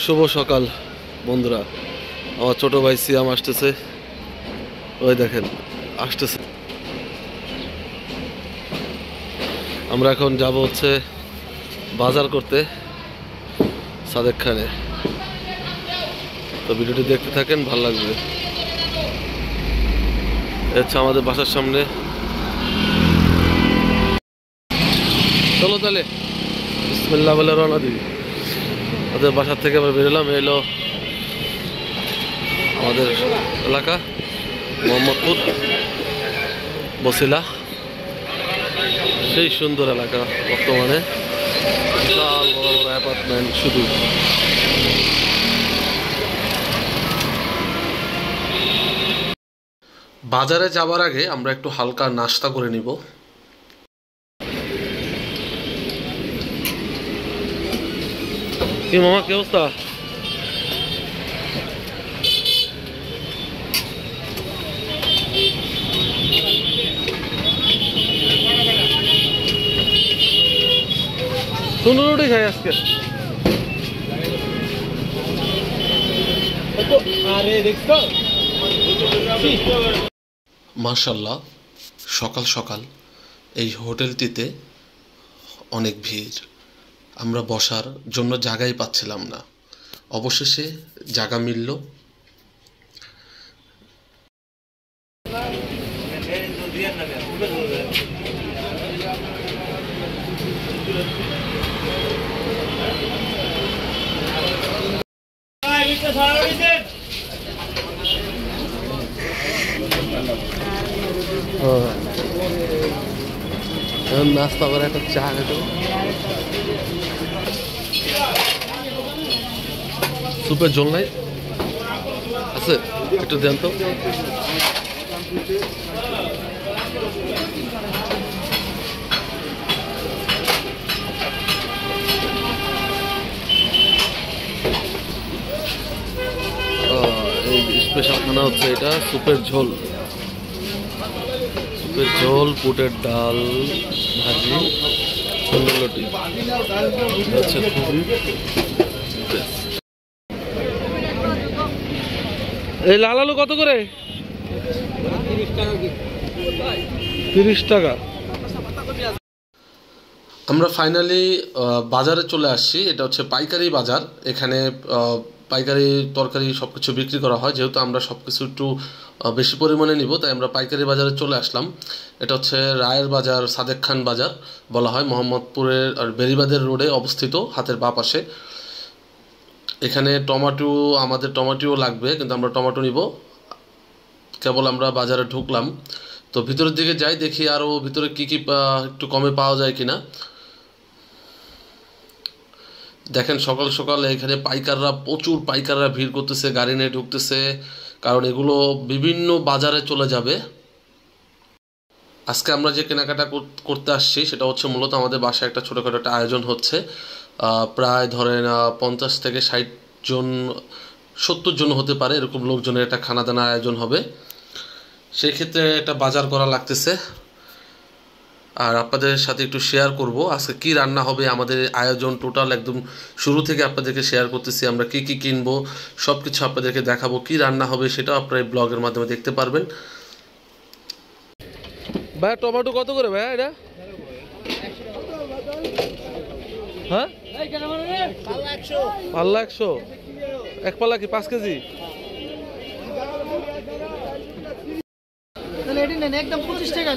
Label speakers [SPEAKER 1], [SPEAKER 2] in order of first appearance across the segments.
[SPEAKER 1] শুভ সকাল বন্ধুরা। আমার ছোট ভাই সিয়াম আসতেছে, ওই দেখেন আসতেছে। আমরা এখন যাব হচ্ছে বাজার করতে সাদেক খানে। তো ভিডিওটি দেখতে থাকেন, ভালো লাগবে। হচ্ছে আমাদের বাসার সামনে। চলো তাহলে বিসমিল্লাহ বলে রওনা দিই। আমাদের বাসার থেকে আমরা বেরোলাম, এলো আমাদের এলাকা মোহাম্মদপুর বসিলা। সেই সুন্দর এলাকা, বর্তমানে বিশাল বড় বড় অ্যাপার্টমেন্ট। শুধু বাজারে যাবার আগে আমরা একটু হালকা নাস্তা করে নিব। কি মামা, কি অবস্থা? তন্দুর রুটি খাই আজকে। মাশাআল্লাহ, সকাল সকাল এই হোটেলটিতে অনেক ভিড়। আমরা বসার জন্য জায়গাই পাচ্ছিলাম না, অবশেষে জায়গা মিলল। নাস্তা করে একটা চা খেতে। সুপের ঝোল নাই আছে, একটু দেন তো। এই স্পেশাল খানা হচ্ছে এটা, সুপের ঝোল। সুপের ঝোল, পুটের ডাল, ভাজি, তন্দুর রুটি হচ্ছে খুবই। এই লাল আলু কত করে? 30 টাকা। আমরা ফাইনালি বাজারে চলে আসছি। এটা হচ্ছে পাইকারি বাজার। এখানে পাইকারি তরকারি সবকিছু বিক্রি করা হয়। যেহেতু আমরা সবকিছু একটু বেশি পরিমাণে নিব, তাই আমরা পাইকারি বাজারে চলে আসলাম। এটা হচ্ছে রায়ের বাজার, সাদেক খান বাজার বলা হয়। মোহাম্মদপুরের বেরিবাদের রোডে অবস্থিত, হাতের বাঁ পাশে। এখানে টমেটো, আমাদের টমেটোও লাগবে, কিন্তু আমরা টমেটো নিব। কেবল আমরা বাজারে ঢুকলাম, তো ভিতরের দিকে যাই, দেখি আরও ভিতরে কি কি একটু কমে পাওয়া যায় কিনা। দেখেন সকাল সকাল এখানে পাইকাররা, প্রচুর পাইকাররা ভিড় করতেছে, গাড়ি নিয়ে ঢুকতেছে, কারণ এগুলো বিভিন্ন বাজারে চলে যাবে। আজকে আমরা যে কেনাকাটা করতে আসছি সেটা হচ্ছে মূলত আমাদের বাসায় একটা ছোটোখাটো একটা আয়োজন হচ্ছে। প্রায় ধরেন 50 থেকে 60 জন, 70 জন হতে পারে, এরকম লোকজনের একটা খানা দানার আয়োজন হবে। সেই ক্ষেত্রে একটা বাজার করা লাগতেছে, আর আপনাদের সাথে একটু শেয়ার করব আজকে কি রান্না হবে। আমাদের আয়োজন টোটাল একদম শুরু থেকে আপনাদেরকে শেয়ার করতেছি। আমরা কি কি কিনবো সব কিছু আপনাদেরকে দেখাবো। কি রান্না হবে সেটাও আপনারা এই ব্লগের মাধ্যমে দেখতে পারবেন। ভাই টমেটো কত করে ভাই এটা? হ্যাঁ, পাল্লা 100। এক পাল্লা কি 5 কেজি? একদম 25 টাকা।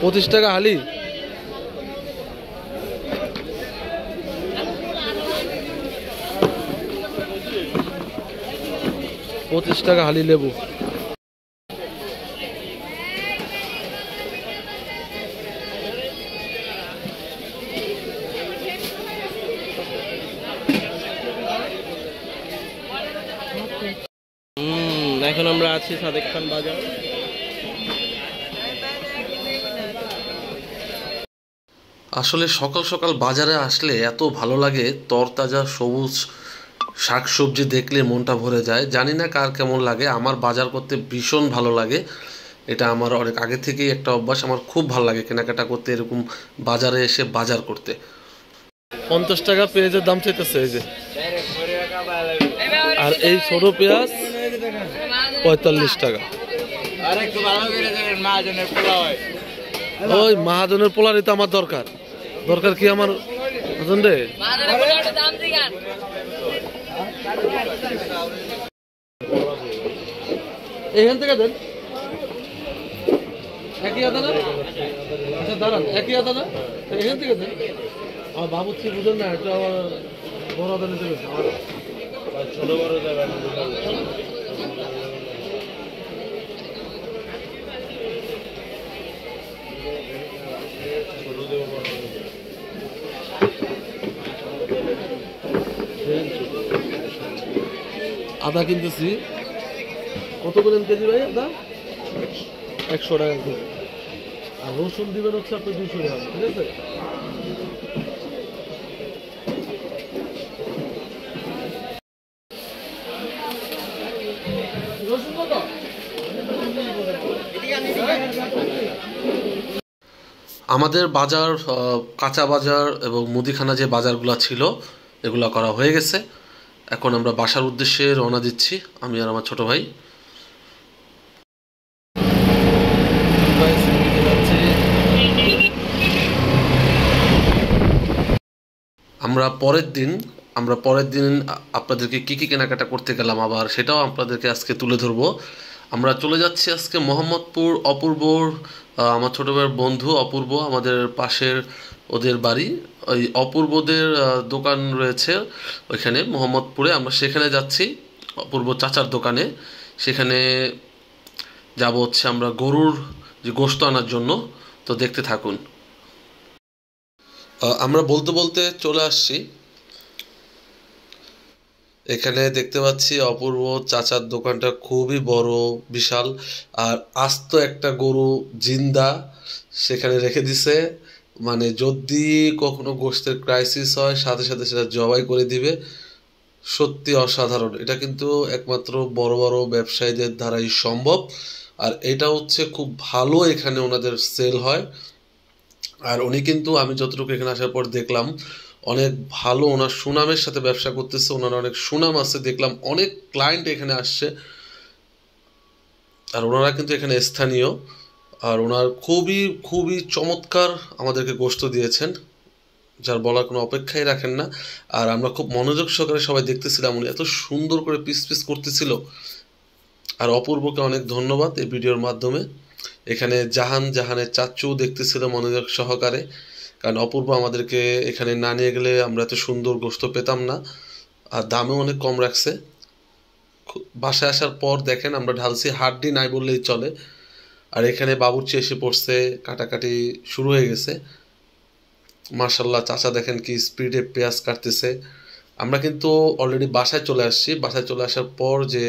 [SPEAKER 1] 25 টাকা হালি। $25 হালি লেবু। এখন আমরা আছি সাদেক খান বাজার। আসলে সকাল সকাল বাজারে আসলে এত ভালো লাগে, তরতাজা সবুজ শাকসবজি দেখলে মনটা ভরে যায়। জানি না কার কেমন লাগে, আমার বাজার করতে ভীষণ ভালো লাগে। এটা আমার অনেক আগে থেকেই একটা অভ্যাস। আমার খুব ভালো লাগে কেনাকাটা করতে, এরকম বাজারে এসে বাজার করতে। 50 টাকা পেঁয়াজের দাম চাইতেছে। এই যে আর এই ছোট পেঁয়াজ 45 টাকা। ওই মহাজনের পোলারই তো আমার দরকার। দরকার কি আমার বুঝুন রে। এখান থেকে দেন একই আদা না? আচ্ছা দাঁড়ান, একই আদা না? এখান থেকে দেন। আমার বাবুচ্ছি বুঝেন না, এটা আমার বড় আদা নিতে গেছে, আমার ছোট বড় যাবে। আদা কিনতেছি কত করে কেজি ভাই? আদা 100 টাকা কেজি। আর রসুন দিবেন হচ্ছে আপনি 200 টাকা, ঠিক আছে? আমাদের বাজার, কাঁচা বাজার এবং মুদিখানা যে বাজারগুলো ছিল এগুলো করা হয়ে গেছে। এখন আমরা বাসার উদ্দেশ্যে রওনা দিচ্ছি, আমি আর আমার ছোট ভাই। আমরা পরের দিন আপনাদেরকে কি কেনাকাটা করতে গেলাম আবার সেটাও আপনাদেরকে আজকে তুলে ধরবো। আমরা চলে যাচ্ছি আজকে মোহাম্মদপুর, অপূর্বর আমার ছোট ভাইয়ের বন্ধু অপূর্ব, আমাদের পাশের ওদের বাড়ি। ওই অপূর্বদের দোকান রয়েছে ওইখানে মোহাম্মদপুরে, আমরা সেখানে যাচ্ছি অপূর্ব চাচার দোকানে। সেখানে যাব হচ্ছে আমরা গরুর যে গোশত আনার জন্য। তো দেখতে থাকুন। আমরা বলতে বলতে চলে আসছি। এখানে দেখতে পাচ্ছি অপূর্ব চাচার দোকানটা খুবই বড়, বিশাল। আর আস্ত একটা গরু জিন্দা সেখানে রেখে দিছে, মানে যদি কখনো গোশতের ক্রাইসিস হয় সাথে সাথে সেটা জবাই করে দিবে। সত্যি অসাধারণ। এটা কিন্তু একমাত্র বড় বড় ব্যবসায়ীদের দ্বারাই সম্ভব। আর এটা হচ্ছে খুব ভালো, এখানে ওনাদের সেল হয়। আর উনি কিন্তু, আমি যতটুকু এখানে আসার পর দেখলাম, অনেক ভালো, ওনার সুনামের সাথে ব্যবসা করতেছে। ওনার অনেক সুনাম আছে, দেখলাম অনেক ক্লায়েন্ট এখানে আসছে। আর ওনারা কিন্তু এখানে স্থানীয়। আর ওনার খুবই খুবই চমৎকার আমাদেরকে গোশত দিয়েছেন, যার বলার কোনো অপেক্ষাই রাখেন না। আর আমরা খুব মনোযোগ সহকারে সবাই দেখতেছিলাম, উনি এত সুন্দর করে পিস পিস করতেছিল। আর অপূর্বকে অনেক ধন্যবাদ এই ভিডিওর মাধ্যমে। এখানে জাহানের চাচু দেখতেছিল মনোযোগ সহকারে, কারণ অপূর্ব আমাদেরকে এখানে না নিয়ে গেলে আমরা এত সুন্দর গোশত পেতাম না। আর দামেও অনেক কম রাখছে। বাসায় আসার পর দেখেন আমরা ঢালছি, হাড্ডি নাই বললেই চলে। আর এখানে বাবুর্চি এসে পড়ছে, কাটাকাটি শুরু হয়ে গেছে। মার্শাল্লাহ, চাচা দেখেন কি স্পিডে পেঁয়াজ কাটতেছে। আমরা কিন্তু অলরেডি বাসায় চলে আসছি। বাসায় চলে আসার পর যে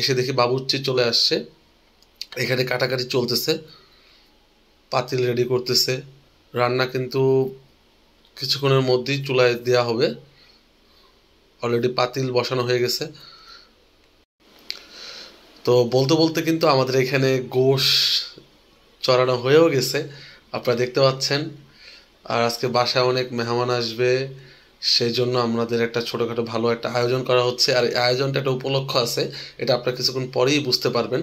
[SPEAKER 1] এসে দেখি বাবুর্চি চলে আসছে, এখানে কাটাকাটি চলতেছে, পাতিল রেডি করতেছে। রান্না কিন্তু কিছুক্ষণের মধ্যেই চুলায় দেওয়া হবে, অলরেডি পাতিল বসানো হয়ে গেছে। তো বলতে বলতে কিন্তু আমাদের এখানে গোশ চড়ানো হয়েও গেছে, আপনারা দেখতে পাচ্ছেন। আর আজকে বাসায় অনেক মেহমান আসবে, সেই জন্য আমাদের একটা ছোটোখাটো ভালো একটা আয়োজন করা হচ্ছে। আর এই আয়োজনটা একটা উপলক্ষ আছে, এটা আপনারা কিছুক্ষণ পরেই বুঝতে পারবেন।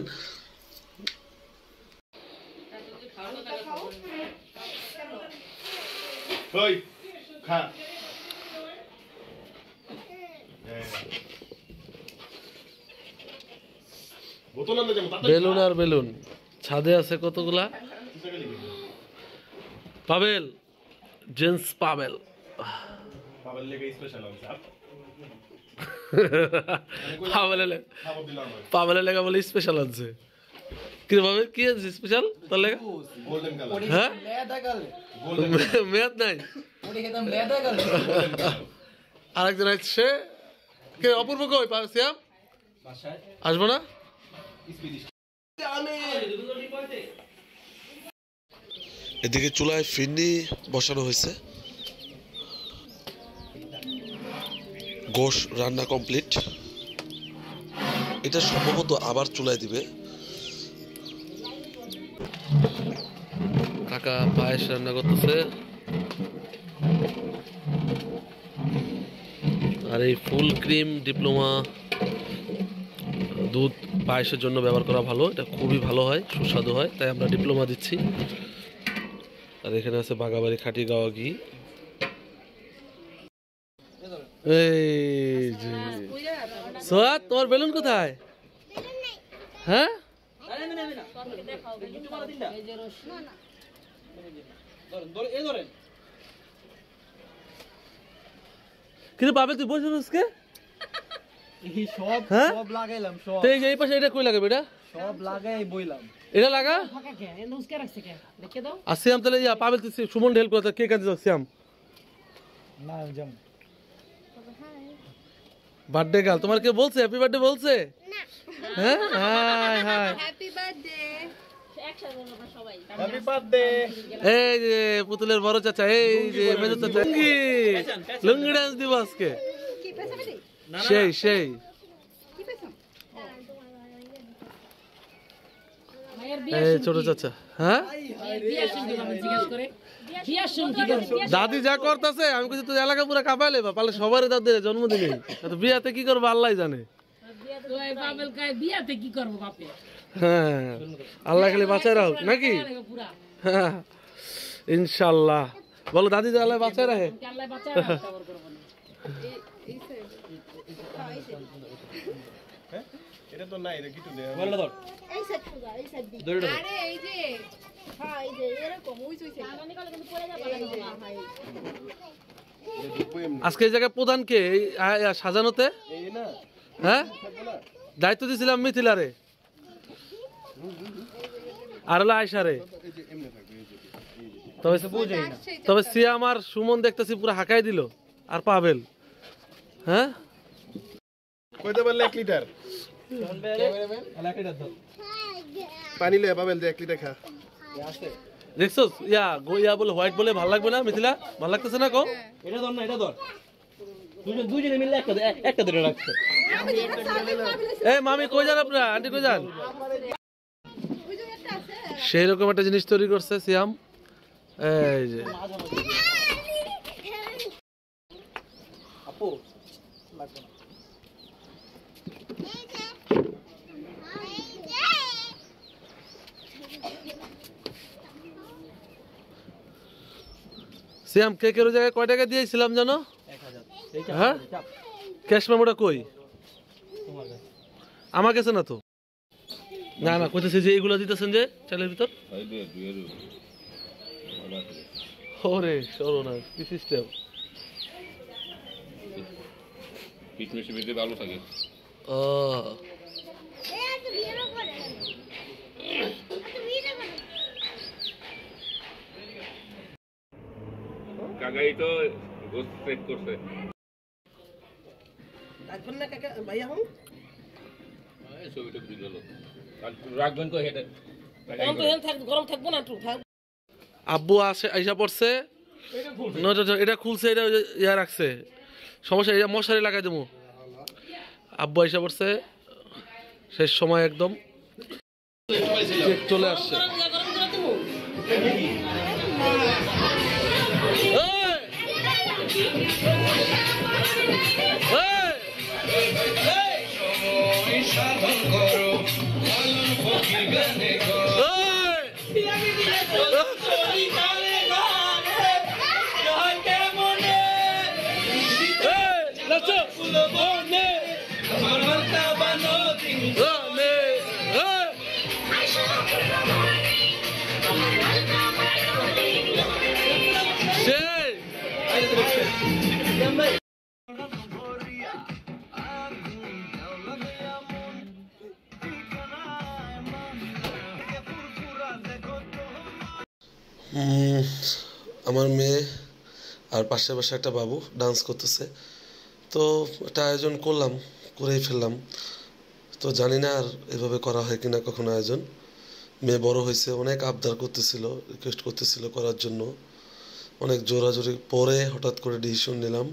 [SPEAKER 1] বেলুন আর বেলুন ছাদে আছে কতগুলা। পাবেল, জেন্স পাবেল, পাবেলের লেগা বলে স্পেশাল আছে। কি ভাবে কি আছে স্পেশাল তার লেগা? হ্যাঁ, মেয়াদ নাই। আরেকজন আসছে, কে? অপূর্ব কই? শ্যাম আসবো না? এদিকে চুলায় ফিরনি বসানো হয়েছে, গোশ রান্না কমপ্লিট। এটা সম্ভবত আবার চুলায় দিবে। কাকা পায়েস রান্না করতেছে। আর এই ফুল ক্রিম ডিপ্লোমা দুধ পায়েসের জন্য ব্যবহার করা ভালো, এটা খুবই ভালো হয়, সুস্বাদু হয়, তাই আমরা ডিপ্লোমা দিচ্ছি। আর এখানে আছে বাগাবাড়ি খাঁটি গাওয়া ঘি। এই যে সোয়াদ, তোমার বেলুন কোথায়? হ্যাঁ কিন্তু পাবে তুই বসে আজকে সব লাগাইলাম সব। এই পাশে এটা কই লাগাবে? এটা সব লাগাই বইলাম, এটা লাগা আর শ্যাম তাহলে ইয়া পাবেল তুই সুমন হেল্প করতে কে কাজে যাও শ্যাম না যাম বার্থডে গার্ল তোমার কে বলছে হ্যাপি বার্থডে বলছে না? হ্যাঁ হাই হাই হ্যাপি বার্থডে সবাই হ্যাপি বার্থডে। এই যে পুতুলের বড় চাচা, এই যে মেজো চাচা লুঙ্গি ডান্স দিব আজকে, সেই সেই এই ছোট চাচা। হ্যাঁ দাদি যা করতেছে আমি কিছু তো এলাকা পুরো কাঁপাইলে বা পালে সবারই তাদের জন্মদিনে বিয়াতে কি করবো আল্লাহ জানে। হ্যাঁ আল্লাহ খালি বাঁচায় রাখুক নাকি? হ্যাঁ ইনশাল্লাহ। বলো দাদি যে আল্লাহ বাঁচায় রাখে। এটা তো নাই রে কিটু দে বললা ধর এই সেট সুদা এই সেট দি আরে এই যে হ্যাঁ এই যে এরকম ওই চুইছে মানে কালে কিন্তু পড়ে যাবে না ভাই। আজকে এই জায়গায় প্রধান কে সাজানোতে? এই না হ্যাঁ দায়িত্ব দিছিলাম মিথিলারে আর হলো আয়শারে। তবে বুঝেই না, তবে সিয়াম আর সুমন দেখতেছি পুরো হাঁকাই দিল আর পাবেল। হ্যাঁ কইতে পারলে 1 লিটার পানি লয়ে পাবেল 1 লিটার খা। দেখছস ইয়া গোয়া বলে হোয়াইট বলে ভালো লাগবে না মিথিলা? ভালো লাগতেছে না? কো এটা ধর না, এটা ধর দুজনে মিলে একটা ধরে রাখছে। এই মামি কই যান আপনারা? আন্টি কই যান? সেই রকম একটা জিনিস তৈরি করছে সিয়াম। এই যে আপু লাগবে না সিয়াম কেকের জায়গায় কয় টাকা দিয়েছিলাম জানো? 1000। হ্যাঁ ক্যাশ মেমোটা কই? আমার কাছে না তো। না না কইতেছে যে এইগুলো দিতেছেন যে চালের ভিতর। ওরে সরোনা কি সিস্টেম। পিটমেশে বেশি ভালো থাকে। ও কাকাই তো গোস্ত সেট করছে। রাখবেন না কাকা ভাইয়া হন এই ছবিটা দিলো রাখবেন কই হেডে গরম তো হেল থাক গরম থাকবো না একটু থাক। আব্বু আসে আইসা পড়ছে, এটা খুলছে, এটা ইয়া রাখছে, সমস্যা এটা মশারি লাগাই দেবো। আব্বু আইসা পড়ছে শেষ সময় একদম চলে আসছে। আমার মেয়ে আর পাশে পাশে একটা বাবু ডান্স করতেছে, তো একটা আয়োজন করলাম, করেই ফেললাম। তো জানি না আর এভাবে করা হয় কিনা কখনো আয়োজন। মেয়ে বড় হয়েছে, অনেক আবদার করতেছিল, রিকোয়েস্ট করতেছিল করার জন্য, অনেক জোরাজোরি পরে হঠাৎ করে ডিসিশন নিলাম।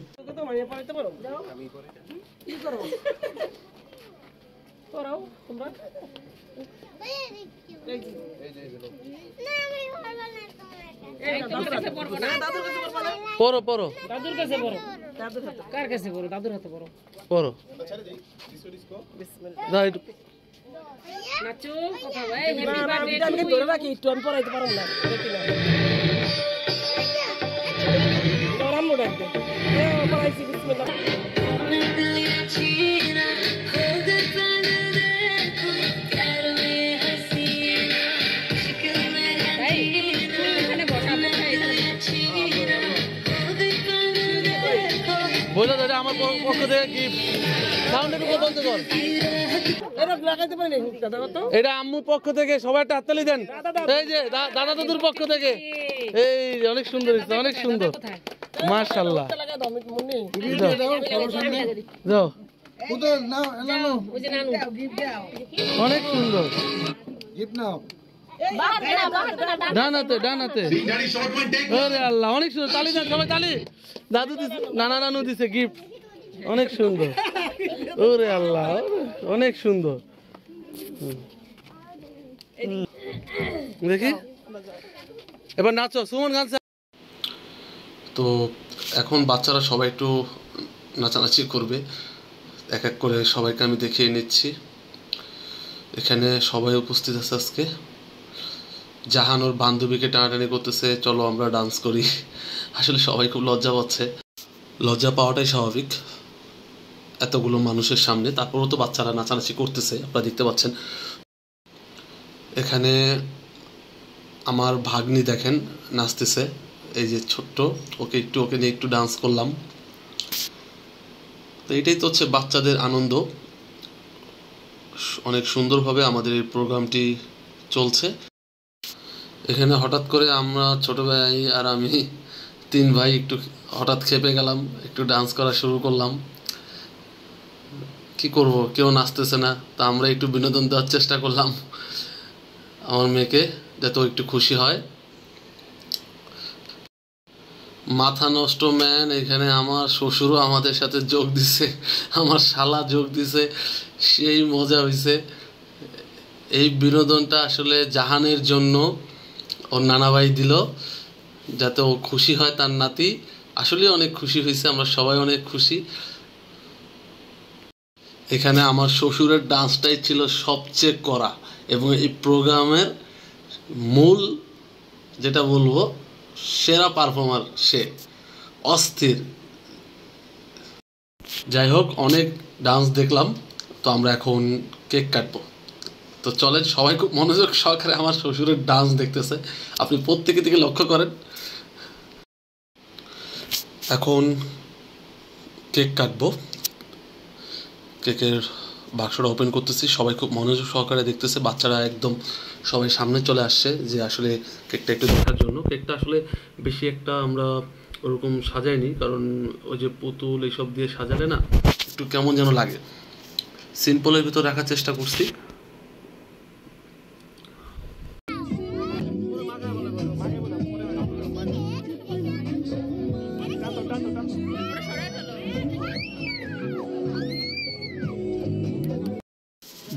[SPEAKER 1] পড়ো পড়ো দাদুর কাছে পড়ো। কার কাছে পড়ো? দাদুর হাতে পড়ো। পড়ো।
[SPEAKER 2] নাচো কথা ভাই হ্যাপি বার্থডে আমি ধরে রাখি একটু আমি পড়াইতে পারব না দেখি না গরম মোড় দে পড়াইছি বিসমিল্লাহ
[SPEAKER 1] বলে দাদা আমার পক্ষ থেকে গিফট সাউন্ড একটু বন্ধ কর
[SPEAKER 2] এটা লাগাইতে পারি না দাদা কত
[SPEAKER 1] এটা আম্মুর পক্ষ থেকে সবাই একটা হাততালি দেন এই যে দাদা দাদুর পক্ষ থেকে এই অনেক সুন্দর হয়েছে অনেক সুন্দর মাশাআল্লাহ
[SPEAKER 2] লাগা দাও আমি মনে
[SPEAKER 1] যাও
[SPEAKER 3] উদর নাও নাও
[SPEAKER 2] ওই যে নানু
[SPEAKER 1] অনেক সুন্দর
[SPEAKER 3] গিফট নাও
[SPEAKER 1] ডানাতে ডানাতে আরে আল্লাহ অনেক সুন্দর তালি দেন সবাই তালি দাদু দিছে নানা নানু দিছে গিফট অনেক সুন্দর ওরে আল্লাহ অনেক সুন্দর দেখি এবার নাচো সুমন গান তো এখন বাচ্চারা সবাই একটু নাচানাচি করবে এক এক করে সবাইকে আমি দেখিয়ে নিচ্ছি এখানে সবাই উপস্থিত আছে আজকে জাহান ওর বান্ধবীকে টানাটানি করতেছে চলো আমরা ডান্স করি আসলে সবাই খুব লজ্জা পাচ্ছে লজ্জা পাওয়াটাই স্বাভাবিক এতগুলো মানুষের সামনে তারপরও তো বাচ্চারা নাচানাচি করতেছে আপনারা দেখতে পাচ্ছেন এখানে আমার ভাগ্নি দেখেন নাচতেছে এই যে ছোট্ট ওকে নিয়ে একটু ডান্স করলাম তো এটাই তো হচ্ছে বাচ্চাদের আনন্দ অনেক সুন্দরভাবে আমাদের এই প্রোগ্রামটি চলছে এখানে হঠাৎ করে আমরা ছোট ভাই আর আমি তিন ভাই একটু হঠাৎ খেপে গেলাম একটু ডান্স করা শুরু করলাম কি করব কেউ নাচতেছে না তা আমরা একটু বিনোদন দেওয়ার চেষ্টা করলাম আমার মেয়েকে যাতে ও একটু খুশি হয় মাথা নষ্ট ম্যান এখানে আমার শ্বশুরও আমাদের সাথে যোগ দিছে আমার শালা যোগ দিছে সেই মজা হয়েছে এই বিনোদনটা আসলে জাহানের জন্য ওর নানা ভাই দিল যাতে ও খুশি হয় তার নাতি আসলে অনেক খুশি হয়েছে আমরা সবাই অনেক খুশি এখানে আমার শ্বশুরের ডান্সটাই ছিল সবচেয়ে কড়া এবং এই প্রোগ্রামের মূল যেটা বলবো সেরা পারফর্মার সে অস্থির যাই হোক অনেক ডান্স দেখলাম তো আমরা এখন কেক কাটবো তো চলেন সবাই খুব মনোযোগ সহকারে আমার শ্বশুরের ডান্স দেখতেছে আপনি প্রত্যেকে দিকে লক্ষ্য করেন এখন কেক কাটবো কেকের বাক্সটা ওপেন করতেছি সবাই খুব মনোযোগ সহকারে দেখতেছে বাচ্চারা একদম সবাই সামনে চলে আসছে যে আসলে কেকটা একটু দেখার জন্য কেকটা আসলে বেশি একটা আমরা ওরকম সাজাইনি কারণ ওই যে পুতুল এইসব দিয়ে সাজালে না একটু কেমন যেন লাগে সিম্পলের ভিতর রাখার চেষ্টা করছি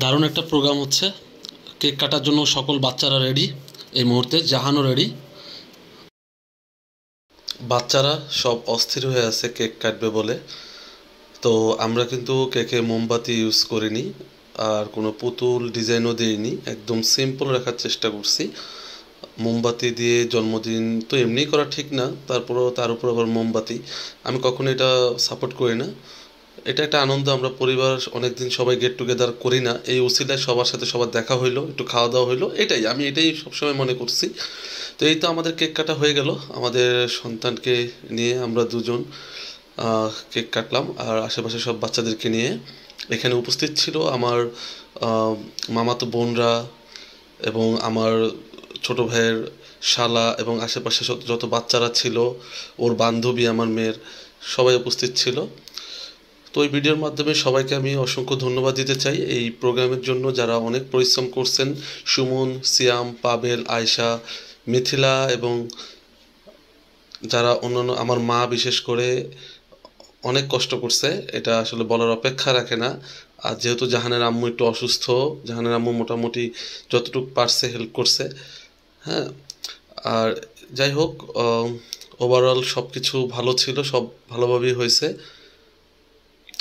[SPEAKER 1] দারুণ একটা প্রোগ্রাম হচ্ছে কেক কাটার জন্য সকল বাচ্চারা রেডি এই মুহূর্তে জাহানও রেডি বাচ্চারা সব অস্থির হয়ে আছে কেক কাটবে বলে তো আমরা কিন্তু কেকে মোমবাতি ইউজ করিনি আর কোনো পুতুল ডিজাইনও দিইনি একদম সিম্পল রাখার চেষ্টা করছি মোমবাতি দিয়ে জন্মদিন তো এমনিই করা ঠিক না তারপরেও তার উপর আবার মোমবাতি আমি কখনো এটা সাপোর্ট করি না এটা একটা আনন্দ আমরা পরিবার অনেকদিন সবাই গেট টুগেদার করি না এই উসিলায় সবার সাথে সবার দেখা হইলো একটু খাওয়া দাওয়া হইলো আমি এটাই সবসময় মনে করছি তো এই তো আমাদের কেক কাটা হয়ে গেল আমাদের সন্তানকে নিয়ে আমরা দুজন কেক কাটলাম আর আশেপাশে সব বাচ্চাদেরকে নিয়ে এখানে উপস্থিত ছিল আমার মামাতো বোনরা এবং আমার ছোট ভাইয়ের শালা এবং আশেপাশে যত বাচ্চারা ছিল ওর বান্ধবী আমার মেয়ের সবাই উপস্থিত ছিল তো এই ভিডিওর মাধ্যমে সবাইকে আমি অসংখ্য ধন্যবাদ দিতে চাই এই প্রোগ্রামের জন্য যারা অনেক পরিশ্রম করছেন সুমন সিয়াম পাবেল আয়শা মিথিলা এবং যারা অন্যান্য আমার মা বিশেষ করে অনেক কষ্ট করছে এটা আসলে বলার অপেক্ষা রাখে না আর যেহেতু জাহানের আম্মু একটু অসুস্থ জাহানের আম্মু মোটামুটি যতটুকু পারছে হেল্প করছে হ্যাঁ আর যাই হোক ওভারঅল সব কিছু ভালো ছিল সব ভালোভাবেই হয়েছে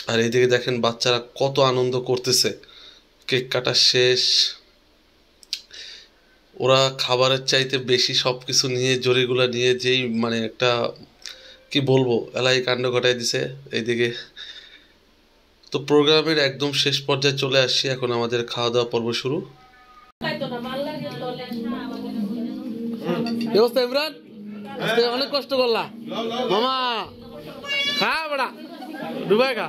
[SPEAKER 1] আর এইদিকে দেখেন বাচ্চারা কত আনন্দ করতেছে কেক কাটা শেষ। ওরা খাবারের চাইতে বেশি সবকিছু নিয়ে জরিগুলা নিয়ে যেই মানে একটা কি বলবো এলাই কাণ্ড ঘটাই দিছে এইদিকে। তো প্রোগ্রামের একদম শেষ পর্যায়ে চলে আসছি, এখন আমাদের খাওয়া দাওয়া পর্ব শুরু। ইমরান অনেক কষ্ট করলা মামা, খা বড়া ডুবাই খা।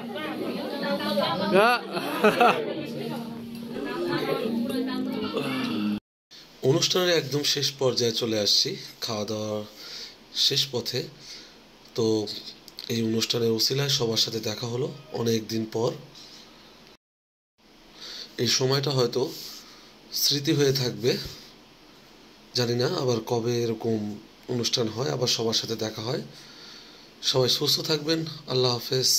[SPEAKER 1] অনুষ্ঠানের একদম শেষ পর্যায়ে চলে আসছি, খাওয়া দাওয়া শেষ পথে। তো এই অনুষ্ঠানের উসিলায় সবার সাথে দেখা হলো অনেক দিন পর। এই সময়টা হয়তো স্মৃতি হয়ে থাকবে, জানি না আবার কবে এরকম অনুষ্ঠান হয় আবার সবার সাথে দেখা হয়। সবাই সুস্থ থাকবেন, আল্লাহ হাফেজ।